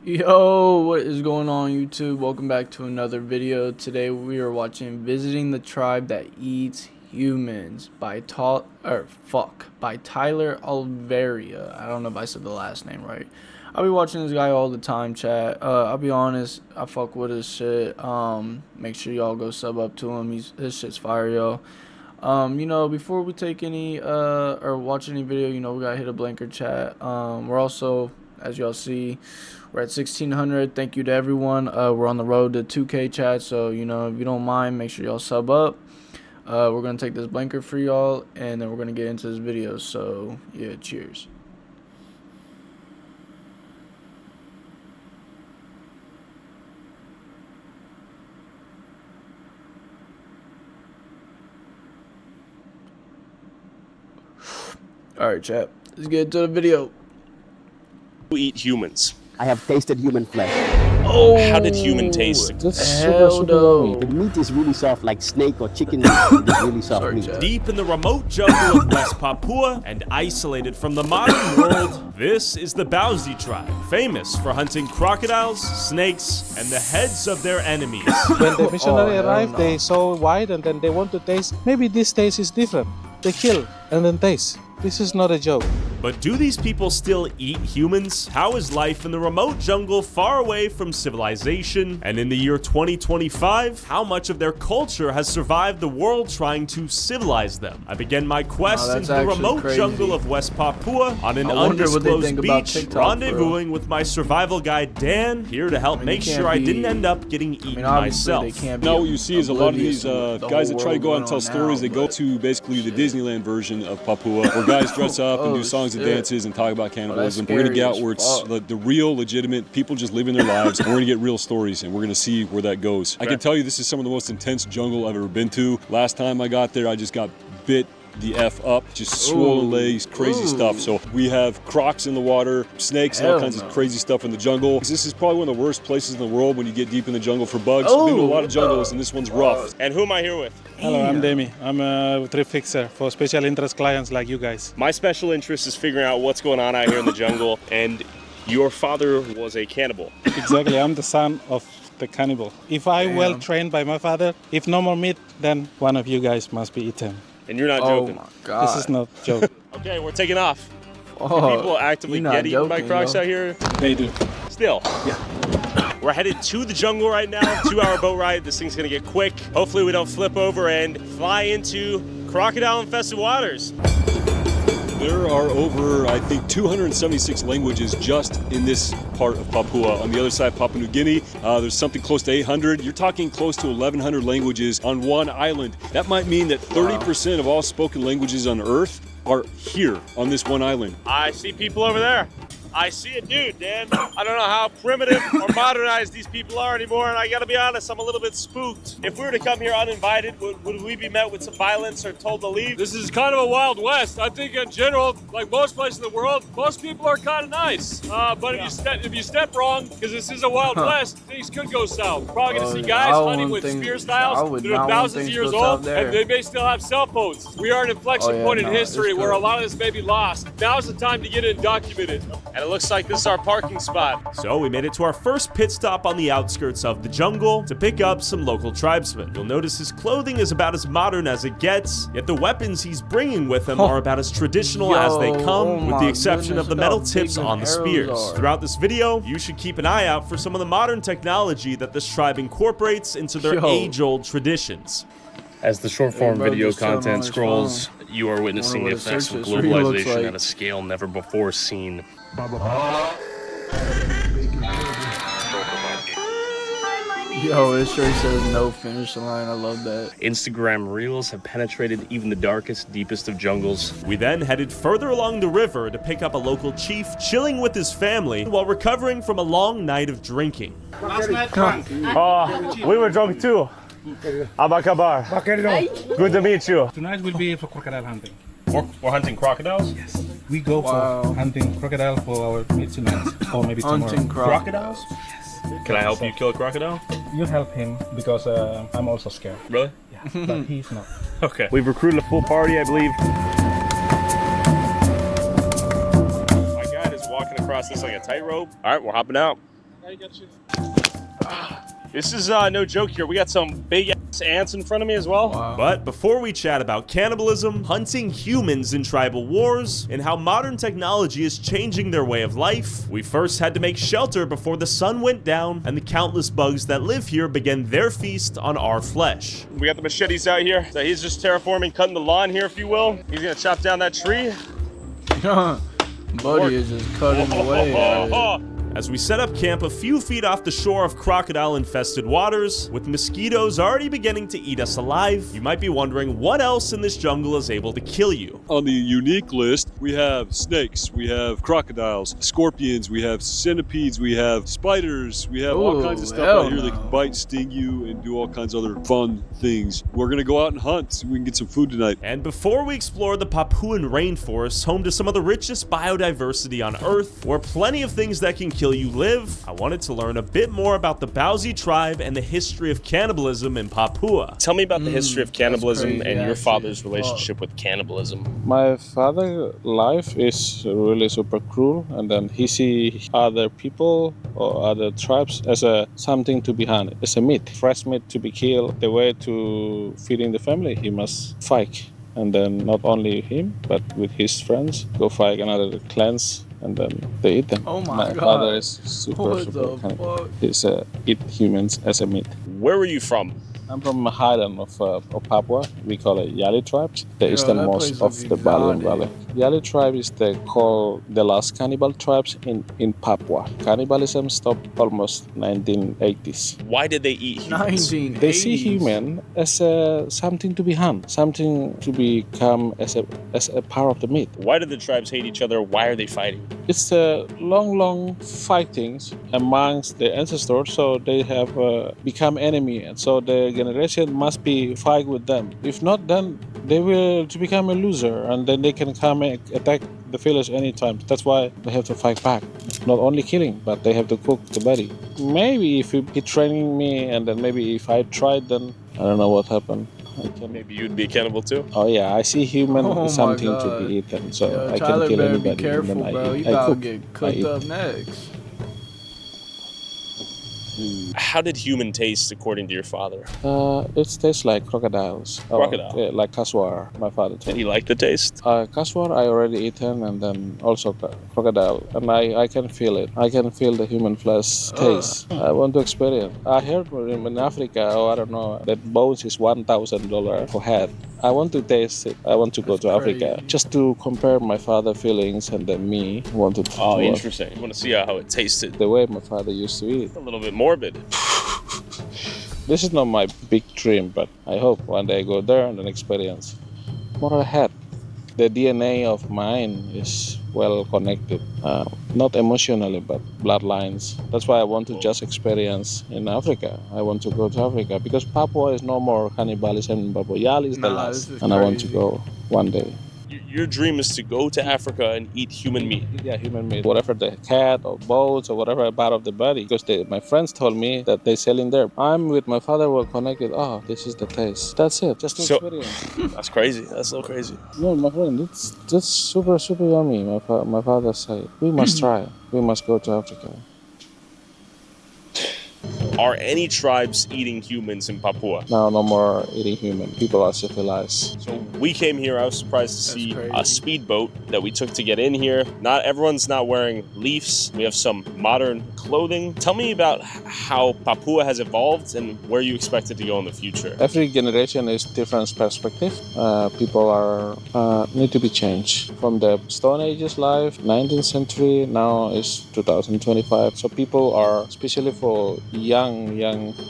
Yo, what is going on YouTube? Welcome back to another video. Today we are watching Visiting the Tribe That Eats Humans by Tyler Alvaria. I don't know if I said the last name right. I'll be watching this guy all the time, chat. I'll be honest, I fuck with his shit. Make sure y'all go sub up to him. His shit's fire, yo. You know, before we take any or watch any video, you know, we gotta hit a blanker chat. We're also, as y'all see, we're at 1600. Thank you to everyone. We're on the road to 2K chat, so you know, if you don't mind, make sure y'all sub up. We're gonna take this blanker for y'all, and then we're gonna get into this video. So yeah, cheers. All right, chat. Let's get into the video. Who eat humans? I have tasted human flesh. Oh, how did human taste? Hell no. The meat is really soft, like snake or chicken meat. It's really soft Sorry, meat. Chad. Deep in the remote jungle of West Papua and isolated from the modern world, this is the Bauzi tribe, famous for hunting crocodiles, snakes, and the heads of their enemies. When the missionary arrived, no. they saw white and then they want to taste. Maybe this taste is different. They kill and then taste. This is not a joke. But do these people still eat humans? How is life in the remote jungle far away from civilization? And in the year 2025, how much of their culture has survived the world trying to civilize them? I began my quest into the remote jungle of West Papua on an undisclosed beach, rendezvousing with my survival guide Dan, here to help make sure I didn't end up getting eaten myself. Now what you see is a lot of these guys that try to go out and tell stories. They go to basically the Disneyland version of Papua, where guys dress up and do songs and dances and talk about cannibalism. We're going to get out where it's the real, legitimate people just living their lives, and we're going to get real stories, and we're going to see where that goes. I can tell you this is some of the most intense jungle I've ever been to. Last time I got there, I just got bit the F up, just swollen legs, crazy stuff. So we have crocs in the water, snakes, and all kinds of crazy stuff in the jungle. This is probably one of the worst places in the world when you get deep in the jungle for bugs. I've been to a lot of jungles, and this one's rough. And who am I here with? Hello, I'm Demi. I'm a trip fixer for special interest clients like you guys. My special interest is figuring out what's going on out here in the jungle, and your father was a cannibal. Exactly, I'm the son of the cannibal. If I well trained by my father, if no more meat, then one of you guys must be eaten. And you're not joking. Oh my God. This is not a joke. Okay, we're taking off. Do Oh, people actively get eaten by crocs out here? They do. Still. Yeah. We're headed to the jungle right now. 2-hour boat ride. This thing's gonna get quick. Hopefully we don't flip over and fly into crocodile-infested waters. There are over, I think, 276 languages just in this part of Papua. On the other side, Papua New Guinea, there's something close to 800. You're talking close to 1,100 languages on one island. That might mean that 30% of all spoken languages on Earth are here on this one island. I see people over there. I see a dude, Dan. I don't know how primitive or modernized these people are anymore, and I gotta be honest, I'm a little bit spooked. If we were to come here uninvited, would we be met with some violence or told to leave? This is kind of a Wild West. I think in general, like most places in the world, most people are kind of nice. But if you step wrong, because this is a Wild West, things could go south. Probably gonna see guys hunting with spear styles that are thousands of years old, and they may still have cell phones. We are at an inflection point in history where a lot of this may be lost. Now's the time to get it documented. And it looks like this is our parking spot. So we made it to our first pit stop on the outskirts of the jungle to pick up some local tribesmen. You'll notice his clothing is about as modern as it gets, yet the weapons he's bringing with him are about as traditional as they come, with the exception of the metal tips on the spears. Throughout this video, you should keep an eye out for some of the modern technology that this tribe incorporates into their age-old traditions. As the short-form video content scrolls, you are witnessing the effects of globalization at a scale never before seen. Yo, it sure says no finish line. I love that. Instagram Reels have penetrated even the darkest, deepest of jungles. We then headed further along the river to pick up a local chief chilling with his family while recovering from a long night of drinking. Last night drunk. We were drunk too. Abakabar. Good to meet you. Tonight will be for crocodile hunting. We're hunting crocodiles? Yes. We go for hunting crocodile for our meat tonight, or maybe tomorrow. Hunting Crocodiles? Can I help you kill a crocodile? You help him because I'm also scared. Really? Yeah, but he's not. Okay. We've recruited a full party, I believe. My guide is walking across this like a tightrope. All right, we're hopping out. I got you. This is no joke here. We got some big ass ants in front of me as well. Wow. But before we chat about cannibalism, hunting humans in tribal wars, and how modern technology is changing their way of life, we first had to make shelter before the sun went down and the countless bugs that live here began their feast on our flesh. We got the machetes out here. So he's just terraforming, cutting the lawn here, if you will. He's gonna chop down that tree. Buddy is just cutting away at it. As we set up camp a few feet off the shore of crocodile-infested waters, with mosquitoes already beginning to eat us alive, you might be wondering what else in this jungle is able to kill you. On the unique list, we have snakes, we have crocodiles, scorpions, we have centipedes, we have spiders, we have all kinds of stuff out here that can bite, sting you, and do all kinds of other fun things. We're gonna go out and hunt so we can get some food tonight. And before we explore the Papuan rainforest, home to some of the richest biodiversity on Earth, where plenty of things that can kill you live, I wanted to learn a bit more about the Bauzi tribe and the history of cannibalism in Papua. Tell me about the history of cannibalism crazy, and your actually. father's relationship with cannibalism. My father's life is really super cruel, and then he see other people or other tribes as a something to be hunted, as a meat, fresh meat to be killed. The way to feeding the family, he must fight, and then not only him, but with his friends, go fight another clans, and then they eat them. Oh my God. Father is super What super the cannibal. fuck? He's eat humans as a meat. Where were you from? I'm from the highland of Papua. We call it Yali tribes, the Yo, easternmost that of place the look Balian exotic. Valley. Yali tribe is called the last cannibal tribes in Papua. Cannibalism stopped almost 1980s. Why did they eat humans? 1980s. They see human as something to be hunted, something to become as a part of the meat. Why did the tribes hate each other? Why are they fighting? It's long fightings amongst the ancestors, so they have become enemy, and so the generation must be fight with them. If not, then they will to become a loser, and then they can come and attack the village anytime. That's why they have to fight back. Not only killing, but they have to cook the body. Maybe if he training me, and then maybe if I tried, then I don't know what happened. Maybe you'd be a cannibal too? Oh yeah, I see human Oh my as something to God. be eaten, so Yo, I Tyler can kill better anybody. be careful, and then bro. You I about to cook. get I cooked eat. up next. How did human taste according to your father? It tastes like crocodiles. Crocodile? Yeah, like kaswar, my father told Did me. he like the taste? Kaswar I already eaten, and then also crocodile, and I can feel it. I can feel the human flesh taste. I want to experience. I heard in Africa, or I don't know, that bones is $1,000 for head. I want to taste it. I want to go to Africa crazy. just to compare my father feelings and then me want to. Oh, to interesting. You want to see how it tasted? the way my father used to eat. A little bit morbid. This is not my big dream, but I hope one day I go there and then experience. More ahead, the DNA of mine is well connected, not emotionally, but bloodlines. That's why I want to just experience in Africa. I want to go to Africa because Papua is no more cannibalism in Papua. Yali is the Nah, last, this is and I want to crazy. go one day. Your dream is to go to Africa and eat human meat. Yeah, human meat, whatever the cat or bones or whatever part of the body. Because my friends told me that they sell in there. I'm with my father, were connected. Oh, this is the taste. That's it. Just to So- experience. That's crazy. That's so crazy. No, my friend, that's super yummy. My father said we must try. We must go to Africa. Are any tribes eating humans in Papua? Now no more eating human. People are civilized. So we came here. I was surprised to see crazy. a speedboat that we took to get in here. Not everyone's not wearing leafs. We have some modern clothing. Tell me about how Papua has evolved and where you expect it to go in the future. Every generation is different perspective. People are need to be changed from the Stone Age's life, 19th century. Now is 2025. So people are, especially for young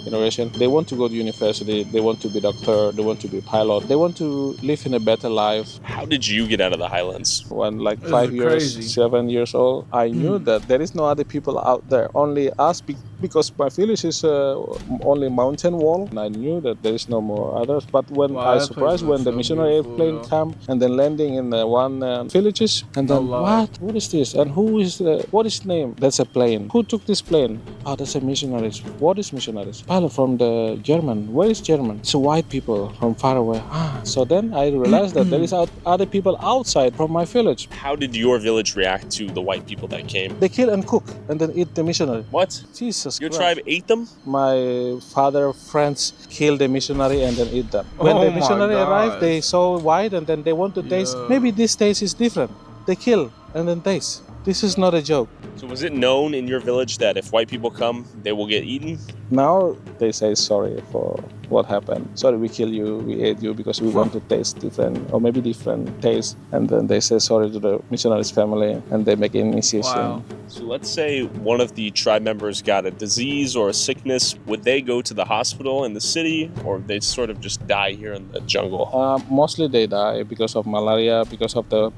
generation, they want to go to university. They want to be doctor. They want to be pilot. They want to live in a better life. How did you get out of the highlands? When like This 5 is years, crazy. 7 years old, I knew that there is no other people out there, only us, because my village is only mountain wall, and I knew that there is no more others. But when Wow, I that place surprised when looks the so missionary beautiful, airplane though. come and then landing in the one villages, and then No lie. what is this? And who is what is name? That's a plane. Who took this plane? Oh, that's a missionaries. What is missionaries? Pilot from the German. Where is German? It's white people from far away. So then I I realized that there is other people outside from my village. How did your village react to the white people that came? They kill and cook and then eat the missionary. What? Jesus Your Christ. tribe ate them? My father friends kill the missionary and then eat them. When Oh the my missionary arrived, gosh. they saw white and then they want to taste. Yeah. Maybe this taste is different. They kill and then taste. This is not a joke. So was it known in your village that if white people come, they will get eaten? Now they say sorry for what happened. Sorry, we killed you, we ate you because we want to taste different or maybe different taste. And then they say sorry to the missionaries' family and they make initiation. Wow. So let's say one of the tribe members got a disease or a sickness. Would they go to the hospital in the city, or they sort of just die here in the jungle? Mostly they die because of malaria, because of the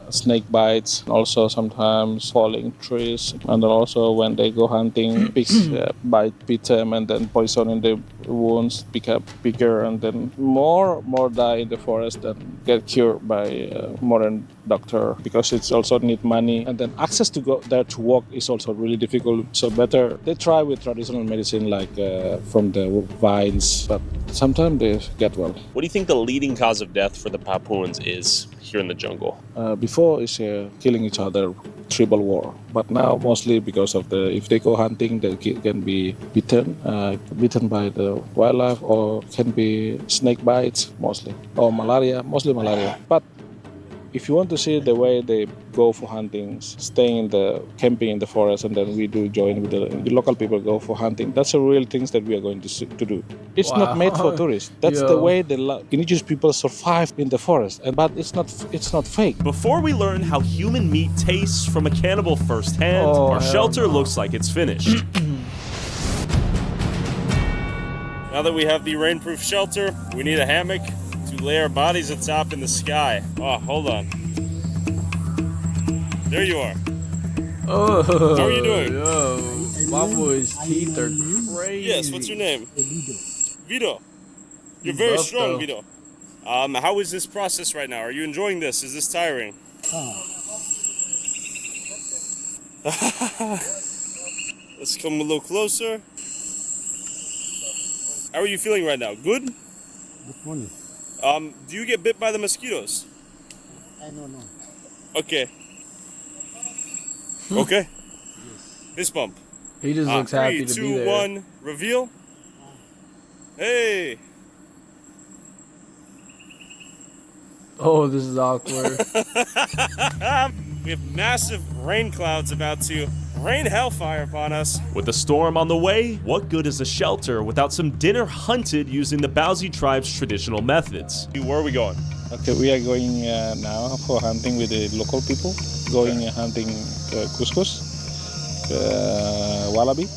snake bites, also sometimes falling trees, and then also when they go hunting, pigs bite them and then poison in the wounds become bigger, and then more die in the forest than get cured by modern doctor, because it's also need money, and then access to go there to walk is also really difficult. So better they try with traditional medicine like from the vines, but sometimes they get well. What do you think the leading cause of death for the Papuans is here in the jungle? Before is killing each other, tribal war, but now mostly because of if they go hunting, they can be bitten by the wildlife, or can be snake bites mostly, or malaria, mostly malaria. But if you want to see the way they go for hunting, staying in the camping in the forest, and then we do join with the local people go for hunting. That's the real things that we are going to do. It's Wow. not made for tourists. That's the way the indigenous people survive in the forest. But it's not fake. Before we learn how human meat tastes from a cannibal firsthand, our shelter looks like it's finished. Now that we have the rainproof shelter, we need a hammock to lay our bodies atop in the sky. Oh, hold on. There you are. Oh, How are you doing? Yo, my boy's teeth are crazy. Yes, what's your name? Vito. You're very buff, strong, though. Vito. How is this process right now? Are you enjoying this? Is this tiring? Let's come a little closer. How are you feeling right now? Good? Good morning. Do you get bit by the mosquitoes? I don't know. Okay. Okay. Fist bump. He just looks happy to 3, be 2, there. 1, reveal. Hey. Oh, this is awkward. We have massive rain clouds about to rain hellfire upon us. With a storm on the way, what good is a shelter without some dinner hunted using the Bauzi tribe's traditional methods? Where are we going? Okay, we are going now for hunting with the local people. Going hunting couscous, wallaby,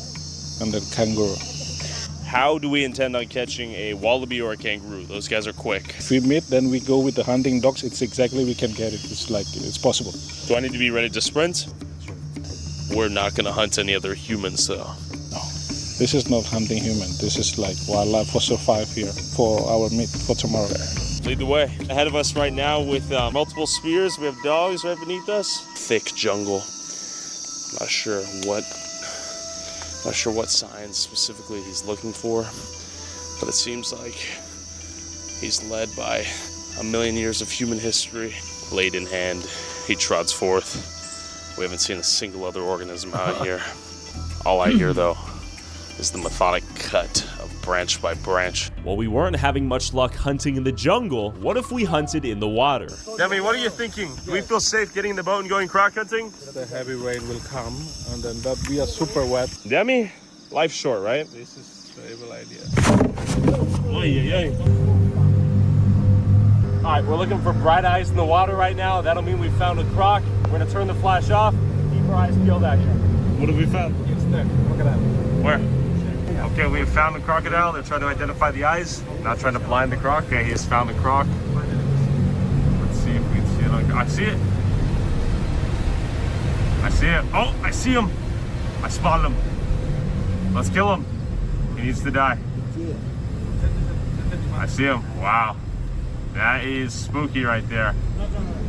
and the kangaroo. How do we intend on catching a wallaby or a kangaroo? Those guys are quick. If we meet, then we go with the hunting dogs. It's exactly we can get it. It's possible. Do I need to be ready to sprint? We're not going to hunt any other humans, though. No, this is not hunting human. This is like wildlife for survive here for our meat for tomorrow. Lead the way. Ahead of us right now with multiple spears, we have dogs right beneath us. Thick jungle. Not sure what signs specifically he's looking for, but it seems like he's led by a million years of human history. Blade in hand, he trots forth. We haven't seen a single other organism out here. All I hear, though, is the methodic cut of branch by branch. While we weren't having much luck hunting in the jungle, what if we hunted in the water? Demi, what are you thinking? Do we feel safe getting in the boat and going croc hunting? The heavy rain will come, and then that we are super wet. Demi, life's short, right? This is the evil idea. All right, we're looking for bright eyes in the water right now. That'll mean we found a croc. We're gonna turn the flash off. Keep our eyes peeled out here. What have we found? It's there. Look at that. Where? Okay, we have found the crocodile. They're trying to identify the eyes. Not trying to blind the croc. Okay, he has found the croc. Let's see if we can see it. I see it. I see it. Oh, I see him. I spotted him. Let's kill him. He needs to die. I see him. Wow. That is spooky right there.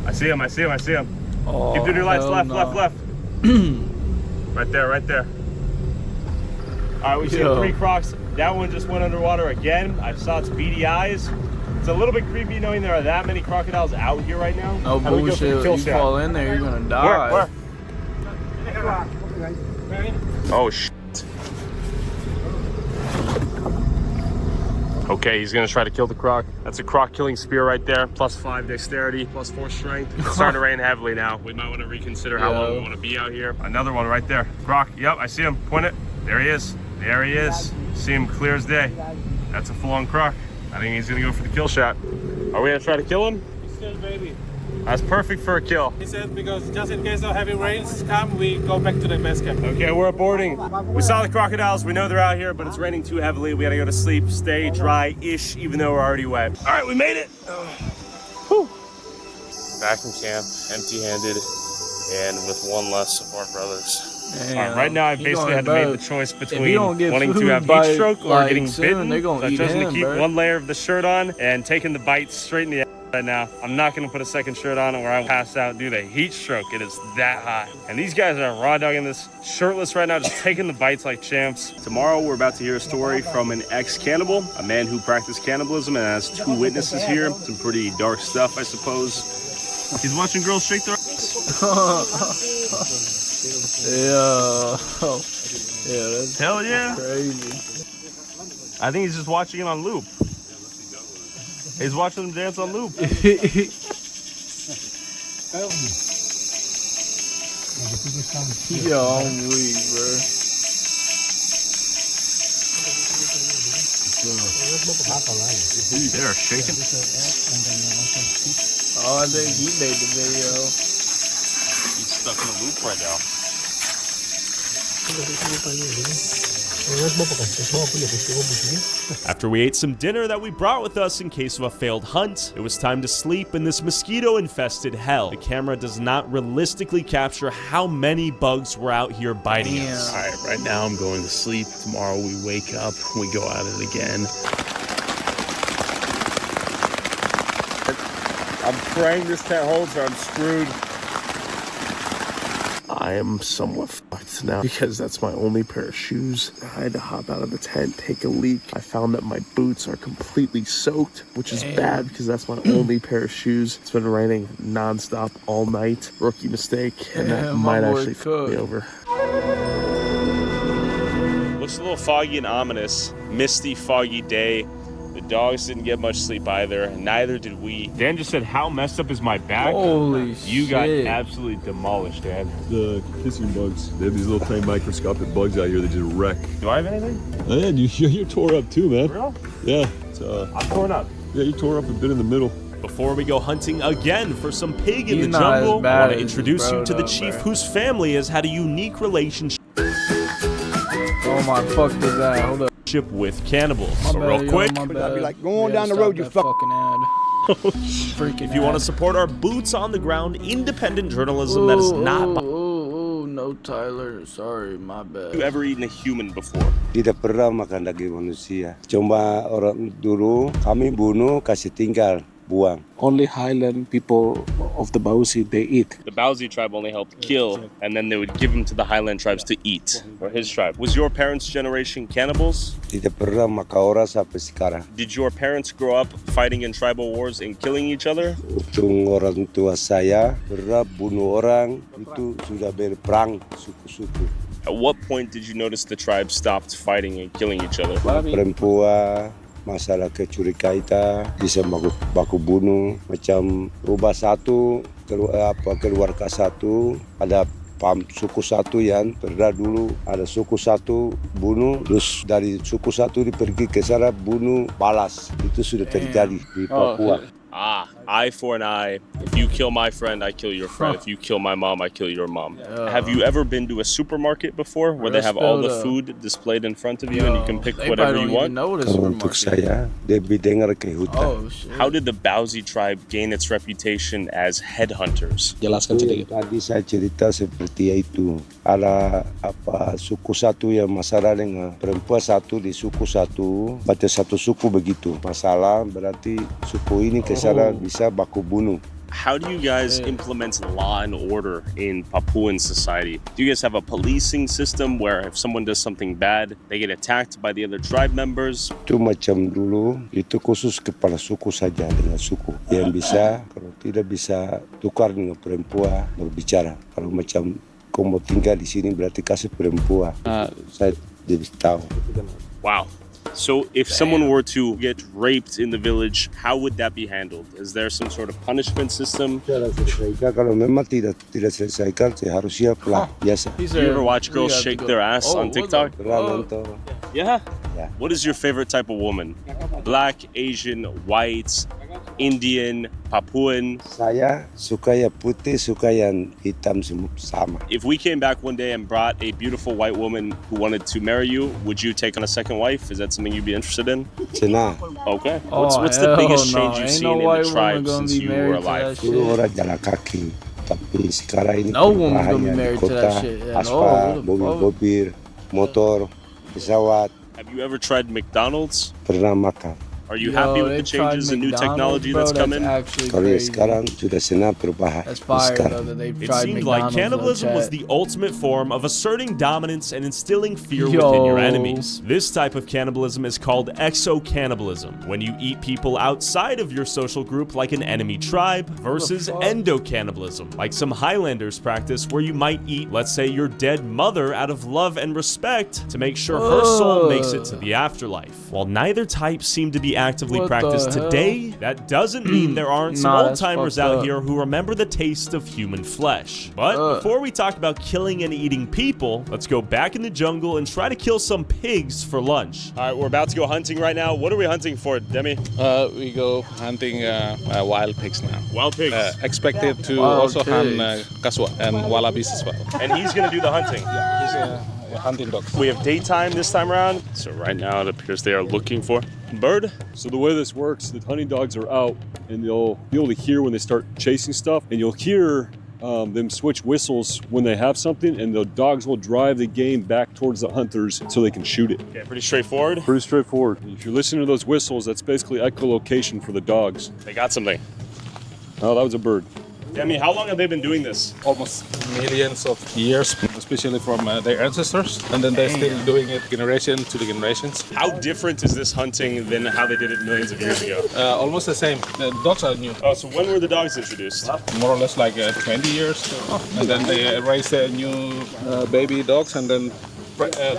I see him. I see him. I see him. Oh, Keep doing your lights. Left, no. left, left. Right there, right there. All right, we see Yo. 3 crocs. That one just went underwater again. I saw its beady eyes. It's a little bit creepy knowing there are that many crocodiles out here right now. No bullshit. You fall in there, you're gonna die. Where? Oh, shit. Okay, he's gonna try to kill the croc. That's a croc killing spear right there. +5 dexterity, +4 strength. It's starting to rain heavily now. We might want to reconsider how long we want to be out here. Another one right there. Croc, yep, I see him. Point it. There he is. There he is. See him clear as day. That's a full-on croc. I think he's gonna go for the kill shot. Are we gonna try to kill him? He's still baby. That's perfect for a kill. He said because just in case of heavy rains come, we go back to the base camp. Okay, we're aborting. We saw the crocodiles. We know they're out here, but it's raining too heavily. We gotta go to sleep, stay dry-ish, even though we're already wet. All right, we made it. Whew. Back in camp, empty-handed, and with one less of our brothers. Damn, right now, I basically had to make the choice between wanting to food have bite, heat stroke or like, getting soon, bitten. they're gonna So I've eat chosen to him, keep bro. one layer of the shirt on and taking the bite straight in the ass right now. I'm not gonna put a second shirt on or I will pass out due to heat stroke. It is that hot. And these guys are raw dogging this shirtless right now, just taking the bites like champs. Tomorrow, we're about to hear a story from an ex-cannibal, a man who practiced cannibalism and has 2 witnesses here. Some pretty dark stuff, I suppose. He's watching girls shake their Yeah. Yeah, that's Hell yeah. crazy. I think he's just watching it on loop. He's watching them dance on loop. Yo, I'm weak, bro. They're shaking. Oh, I think he made the video. He's stuck in a loop right now. After we ate some dinner that we brought with us in case of a failed hunt, it was time to sleep in this mosquito-infested hell. The camera does not realistically capture how many bugs were out here biting us. All right, right now I'm going to sleep. Tomorrow we wake up, we go at it again. I'm praying this tent holds or I'm screwed. I am somewhat fucked now because that's my only pair of shoes. I had to hop out of the tent, take a leak. I found that my boots are completely soaked, which is bad because that's my only pair of shoes. It's been raining nonstop all night. Rookie mistake, and that might actually fuck me over. Looks a little foggy and ominous. Misty, foggy day. The dogs didn't get much sleep either, and neither did we. Dan just said, how messed up is my back? Holy shit. You got absolutely demolished, Dan. The kissing bugs. They have these little tiny microscopic bugs out here that just wreck. Do I have anything? Oh, yeah, you're tore up too, man. For real? Yeah. I'm torn up. Yeah, you tore up a bit in the middle. Before we go hunting again for some pig in He's the not jungle, as bad I want to as introduce you to the bro, chief bro. whose family has had a unique relationship Oh my fuck is that? Hold up. with cannibals. My So bad, real yo, quick, my bad. I'd be like, go on down the stop road, you that fuck. fucking ad. Freaking if you want to ad. support our boots on the ground, independent journalism that is not... Ooh, no, Tyler. Sorry, my bad. Have you ever eaten a human before? Tidak pernah makan daging manusia. Cuma orang dulu kami bunuh, kasih tinggal, buang. Only highland people of the Bausi, they eat. The Bausi tribe only helped kill, and then they would give him to the highland tribes to eat, or his tribe. Was your parents' generation cannibals? Tidak pernah makan orang sampai sekarang. Did your parents grow up fighting in tribal wars and killing each other? Untung orang tua saya pernah bunuh orang, itu sudah berperang suku-suku. At what point did you notice the tribe stopped fighting and killing each other? Perempuan, masalah kecurigaan bisa baku bunuh, macam rubah satu, keluarga satu, ada suku satu yang pernah dulu ada suku satu bunuh, terus dari suku satu pergi ke sana bunuh balas. Itu sudah terjadi di Papua. Ah, eye for an eye. If you kill my friend, I kill your friend. If you kill my mom, I kill your mom. Have you ever been to a supermarket before where they have all the food displayed in front of you and you can pick whatever you want? Untuk saya, lebih dengar ke hutan. How did the Bausi tribe gain its reputation as headhunters? Jelaskan sedikit. Tadi saya cerita seperti itu. Ada suku satu yang masalah dengan perempuan satu di suku satu, pada satu suku begitu. Masalah berarti suku ini ke sana bisa baku bunuh. how do you guys implement law and order in Papuan society? Do you guys have a policing system where if someone does something bad, they get attacked by the other tribe members? Itu macam dulu, itu khusus kepala suku saja dengan suku. Yang bisa, kalau tidak bisa tukar dengan perempuan berbicara. Kalau macam kau mau tinggal di sini berarti kasih perempuan. Saya tidak tahu. Wow. So if someone were to get raped in the village, how would that be handled? Is there some sort of punishment system? Kalau memang tidak selesaikan, seharusnya biasa. Do you ever watch girls shake their ass on TikTok? Yeah? Yeah. What is your favorite type of woman? Black, Asian, white, Indian, Papuan? Saya suka yang putih, suka yang hitam sama. If we came back one day and brought a beautiful white woman who wanted to marry you, would you take on a second wife? Is that something you'd be interested in? Senang. Okay. What's the biggest change you've seen in the tribe woman since you were alive? Dulu orang jalan kaki, tapi sekarang ini No woman's gonna be perubahannya di married to kota, that shit. Yeah, aspal, no, what the fuck? mobil, motor, pesawat, Have you ever tried McDonald's? pernah makan. Are you happy with the changes and new technology that's come in? Kalau sekarang sudah senang perubahan. That's fire Sekarang. though that they've It tried seemed like McDonald's, cannibalism though, was chat. the ultimate form of asserting dominance and instilling fear within your enemies. This type of cannibalism is called exo-cannibalism, when you eat people outside of your social group like an enemy tribe, versus endo-cannibalism, like some Highlanders practice where you might eat, let's say, your dead mother out of love and respect to make sure her soul makes it to the afterlife. While neither type seem to be actively What practiced the hell? today, that doesn't mean there aren't some Nah, that's old-timers fucked out up. here who remember the taste of human flesh. But before we talk about killing and eating people, let's go back in the jungle and try to kill some pigs for lunch. All right, we're about to go hunting right now. What are we hunting for, Demi? We go hunting wild pigs now. Wild pigs. Expected to Wild also hunt pigs. kaswa and wallabies as well. And he's going to do the hunting. He's a hunting dog. We have daytime this time around. So right now it appears they are looking for bird. So the way this works, the hunting dogs are out, and you'll be able to hear when they start chasing stuff, and you'll hear them switch whistles when they have something, and the dogs will drive the game back towards the hunters so they can shoot it. Okay, pretty straightforward. Pretty straightforward. If you're listening to those whistles, that's basically echolocation for the dogs. They got something. Oh, that was a bird. Demi, how long have they been doing this? Almost millions of years, especially from their ancestors, and then they're still doing it generation to the generations. How different is this hunting than how they did it millions of years ago? Almost the same. The dogs are new, Oh, so when were the dogs introduced? more or less like 20 years, and then they raise new baby dogs, and then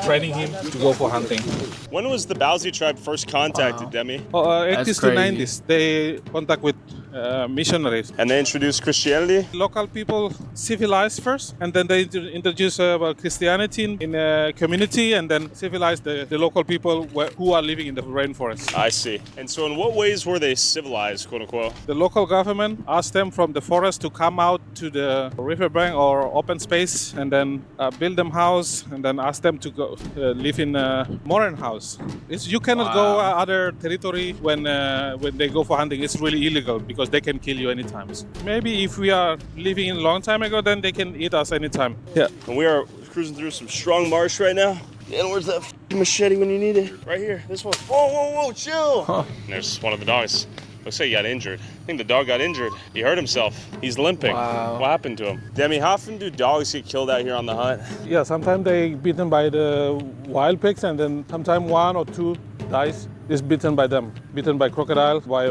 training him to go for hunting. When was the Bauzi tribe first contacted, Demi? 80s to crazy. 90s, they contact with missionaries. And they introduced Christianity? Local people civilized first, and then they introduce Christianity in a community, and then civilize the local people who are living in the rainforest. I see. And so in what ways were they civilized, quote unquote? The local government asked them from the forest to come out to the riverbank or open space, and then build them house, and then ask them to go live in a modern house. You cannot go other territory when they go for hunting. It's really illegal because they can kill you anytime. Maybe if we are living in a long time ago, then they can eat us anytime. Yeah. And we are cruising through some strong marsh right now. And where's that machete when you need it? Right here. This one. Whoa, whoa, whoa, chill. And there's one of the dogs. Looks like he got injured. I think the dog got injured. He hurt himself. He's limping. Wow. What happened to him? Demi, how often do dogs get killed out here on the hunt? Yeah, sometimes they beaten by the wild pigs, and then sometimes one or two dies is bitten by them, bitten by crocodiles, by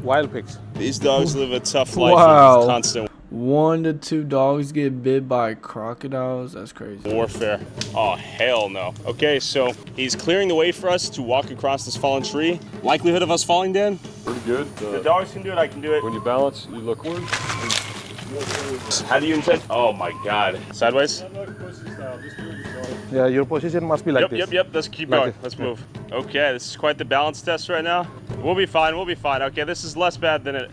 wild pigs. These dogs live a tough life Wow. of constant 1 to 2 dogs get bit by crocodiles. That's crazy. warfare. Oh, hell no. Okay, so he's clearing the way for us to walk across this fallen tree. Likelihood of us falling, Dan? Pretty good. The dogs can do it, I can do it. When you balance, you look forward. How do you intend? Oh my God. Sideways? Yeah, your position must be like Yep. Let's keep Like going. this. Let's move. Okay, this is quite the balance test right now. We'll be fine. Okay, this is less bad than it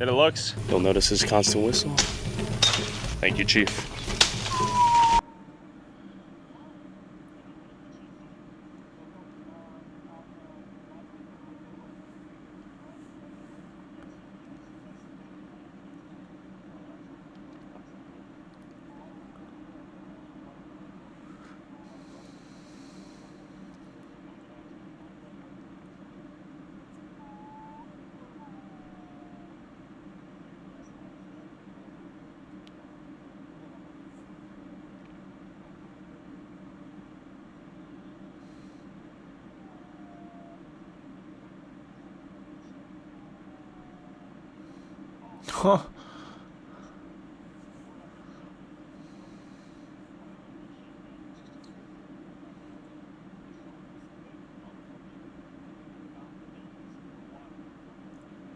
looks. You'll notice his constant whistle. Thank you, Chief. Huh.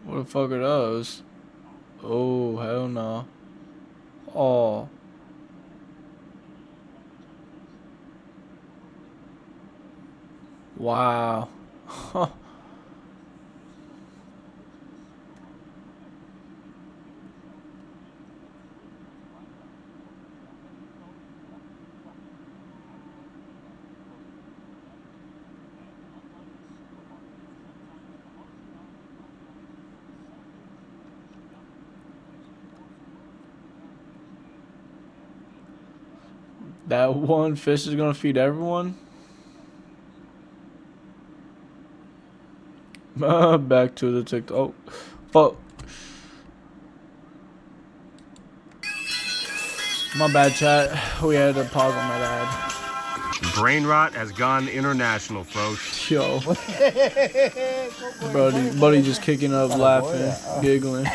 What the fuck are those? Oh, hell no. Oh. Wow. Huh. That one fish is gonna feed everyone? Back to the TikTok. Oh, fuck. My bad, chat. We had to pause on my dad. Brain rot has gone international, folks. Yo. Buddy just kicking up, laughing, giggling.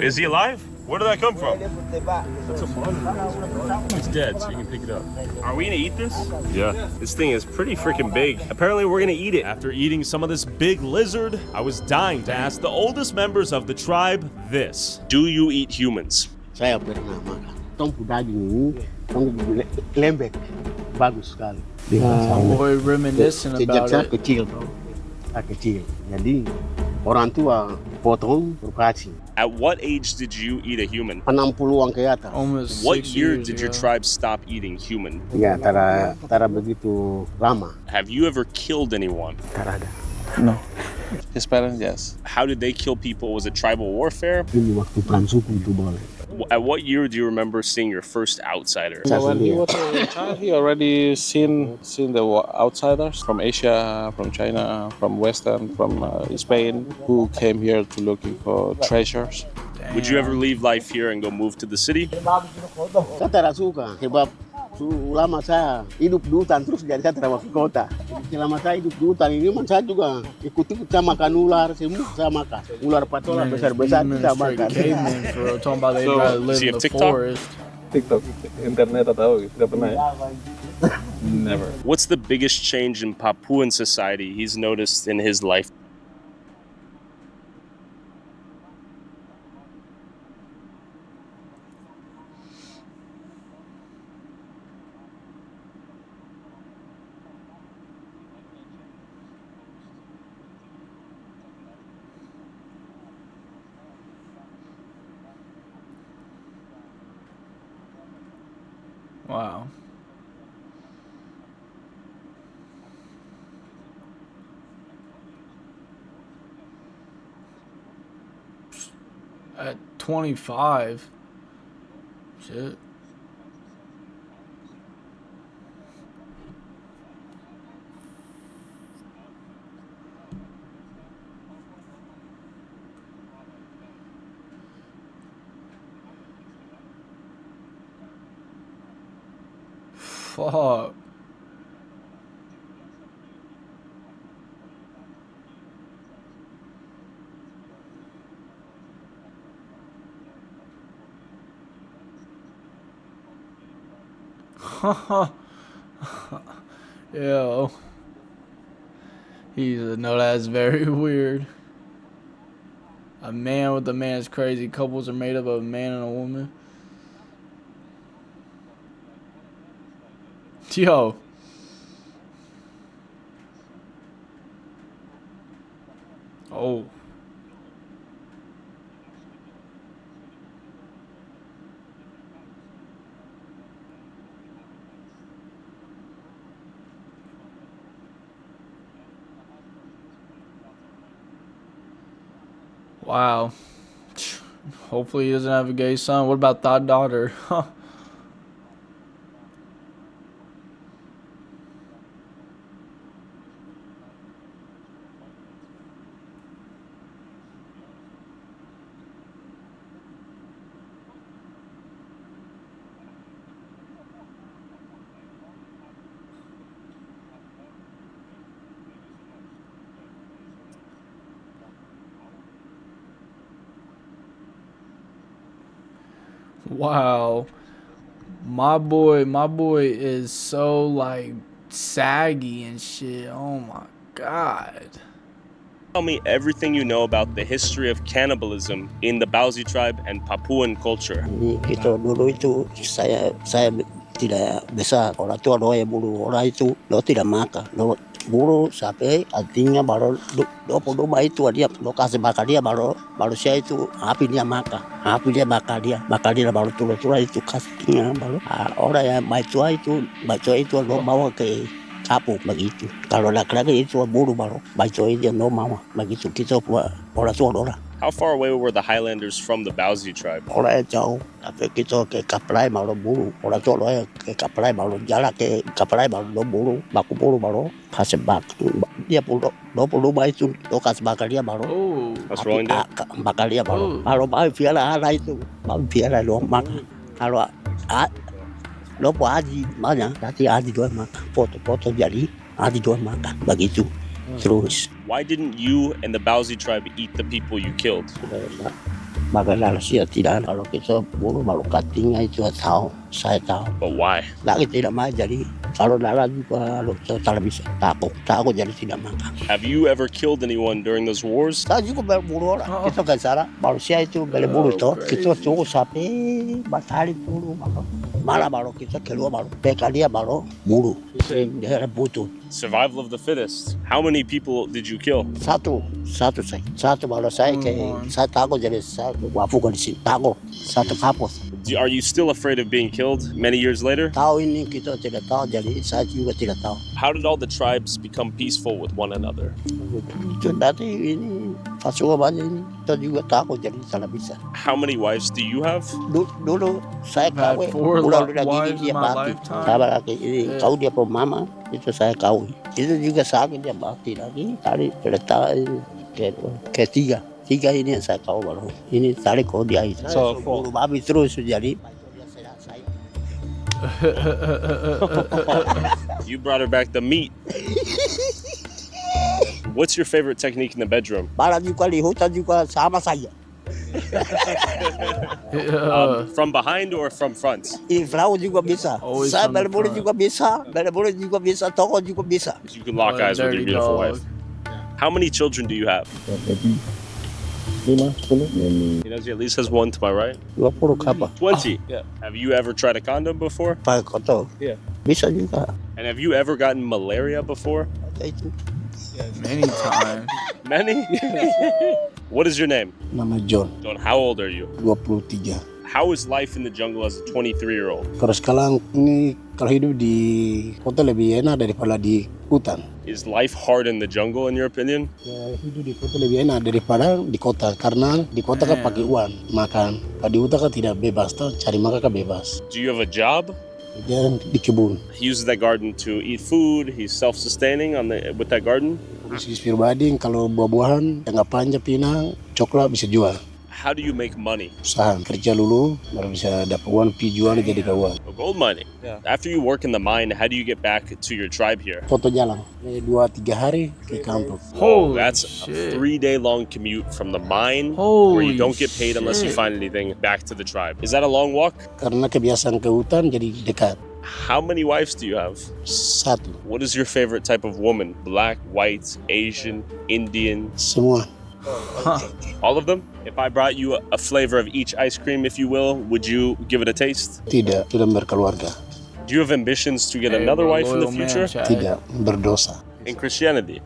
Is he alive? Where did that come from? That's a body. It's dead, so you can pick it up. Are we gonna eat this? Yeah. This thing is pretty freaking big. Apparently, we're gonna eat it. After eating some of this big lizard, I was dying to ask the oldest members of the tribe this. Do you eat humans? Saya pernah makan. Tongku daging ini, tongku lembek, bagus sekali. Boy reminiscing about Sejak saya it. kecil, jadi orang tua potong berpaci. At what age did you eat a human? 60-an ke atas. Almost What 6 year years did your ago. tribe stop eating human? Ya, tara begitu lama. Have you ever killed anyone? Tara ada. No. His parents, yes. How did they kill people? Was it tribal warfare? Ini waktu perang suku itu boleh. At what year do you remember seeing your first outsider? Saya When he sendiri. was a child, he already seen the outsiders from Asia, from China, from Western, from Spain, who came here to looking for treasures. Would you ever leave life here and go move to the city? Saya tidak suka, sebab selama saya hidup di hutan terus jadi saya tidak mau ke kota. Selama saya hidup di hutan ini, saya juga ikut-ikut saya makan ular, semua saya makan. Ular patola besar-besar saya makan. Cavemen, bro. Talking about they'd rather live does he in have the TikTok? forest. TikTok, internet atau tidak pernah ya? Never. What's the biggest change in Papuan society he's noticed in his life? Wow. At 25. Shit. Fuck. Yo. No, that's very weird. A man with a man is crazy. Couples are made up of a man and a woman. Yo. Oh. Wow. Hopefully he doesn't have a gay son. What about that daughter? Huh. Wow. My boy is so like saggy and shit. Oh my god. Tell me everything you know about the history of cannibalism in the Bauzi tribe and Papuan culture. Itu dulu itu saya tidak bisa orang tua doa bulu orang itu lo tidak makan lo bulu sampai artinya baru do domba itu dia lo kasih makan dia baru saya itu api dia makan dia baru turun itu kasihnya baru orang yang baik tua itu lo bawa ke kapuk begitu kalau laki-laki itu bulu baru baik tua itu lo mau begitu kita orang tua orang. How far away were the Highlanders from the Bauzi tribe? Orang jauh, tapi kita ke kapal baru bulu. Orang tua orang ke kapal baru jalan ke kapal baru bulu, baku bulu baru kasih dia puluh itu kasih bakar dia baru. Oh. What's wrong there? Bakar dia baru. Kalau bawa piala ada itu, bawa piala lo makan. Kalau lo haji mana? Nanti haji dua makan. Foto jadi haji dua makan. Begitu. Terus. Why didn't you and the Bauzi tribe eat the people you killed? Magalah siya tidak kalau kita bulu baru cuttingnya itu saya tahu. But why? Lagi tidak mau jadi kalau darah juga lo tak bisa takut jadi tidak makan. Have you ever killed anyone during those wars? Saya juga bulu orang kita kan salah baru siya itu bulu itu kita tunggu sampai batali bulu malah baru kita keluar baru pekalia baru bulu dia butuh. Survival of the fittest. How many people did you kill? Satu baru saya saya takut jadi saya wafukan di sini takut satu kapus. Are you still afraid of being killed many years later? Tahu ini kita tidak tahu jadi saya juga tidak tahu. How did all the tribes become peaceful with one another? Itu nanti ini pasukan banyak ini kita juga takut jadi salah bisa. How many wives do you have? Dulu saya kawin bulan lagi dia mati. Sabar lagi ini kau dia mama itu saya kawin. Itu juga sakit dia mati lagi. Tadi cerita ketiga ini yang saya tahu baru. Ini tadi kau dia itu. So bulu babi terus jadi. You brought her back the meat. What's your favorite technique in the bedroom? Barat juga di hutan juga sama saya. From behind or from front? Inflau juga bisa. Saya berbulu juga bisa. Toko juga bisa. You can lock eyes with your beautiful wife. How many children do you have? 5, 10. He knows he at least has one to my right. 20 kapal. 20? Yeah. Have you ever tried a condom before? Pakai kotor. Yeah. Bisa juga. And have you ever gotten malaria before? Itu. Many times. Many? What is your name? Nama John. John, how old are you? 23. How is life in the jungle as a 23-year-old? Kalau sekarang ini kalau hidup di kota lebih enak daripada di hutan. Is life hard in the jungle in your opinion? Ya, hidup di kota lebih enak daripada di kota karena di kota kan pakai uang makan. Kalau di hutan kan tidak bebas, tuh cari makan kan bebas. Do you have a job? Dia di kebun. He uses that garden to eat food. He's self-sustaining with that garden. Bisnis pribadi kalau buah-buahan, tengah panjang pinang, coklat bisa jual. How do you make money? Usaha kerja dulu baru bisa dapat uang jual jadi uang. Gold mining. Yeah. After you work in the mine, how do you get back to your tribe here? Foto jalan 2-3 hari ke kampung. That's a 3-day long commute from the mine where you don't get paid unless you find anything back to the tribe. Is that a long walk? Karena kebiasaan ke hutan jadi dekat. How many wives do you have? 1. What is your favorite type of woman? Black, white, Asian, Indian? Semua. All of them? If I brought you a flavor of each ice cream, if you will, would you give it a taste? Tidak berkeluarga. Do you have ambitions to get another wife in the future? Tidak, berdosa. In Christianity?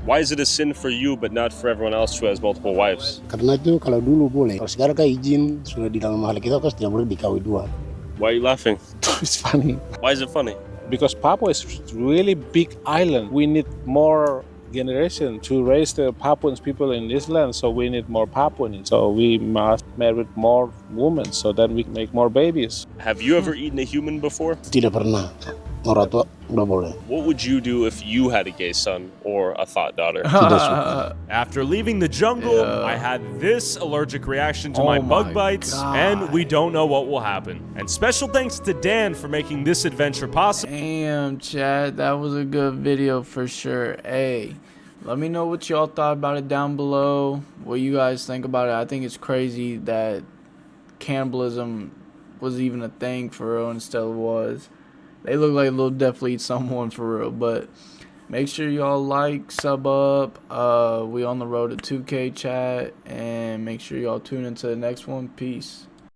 Why is it a sin for you but not for everyone else who has multiple wives? Karena itu kalau dulu boleh. Kalau sekarang kan izin sudah di dalam mahal kita kan tidak boleh dikawin 2. Why are you laughing? It's funny. Why is it funny? Because Papua is really big island. We need more generation to raise the Papuan people in this land, so we need more Papuan. So we must marry more women so that we can make more babies. Have you ever eaten a human before? Tidak pernah. Orang tua udah boleh. What would you do if you had a gay son or a thought daughter? Tidak suka. After leaving the jungle, I had this allergic reaction to my bug bites, and we don't know what will happen. And special thanks to Dan for making this adventure possible. Damn, Chad, that was a good video for sure. Hey, let me know what y'all thought about it down below. What you guys think about it. I think it's crazy that cannibalism was even a thing for real and still was. They look like Lil Def Lead someone for real. But make sure y'all like, sub up. We on the road to 2K chat. And make sure y'all tune into the next one. Peace.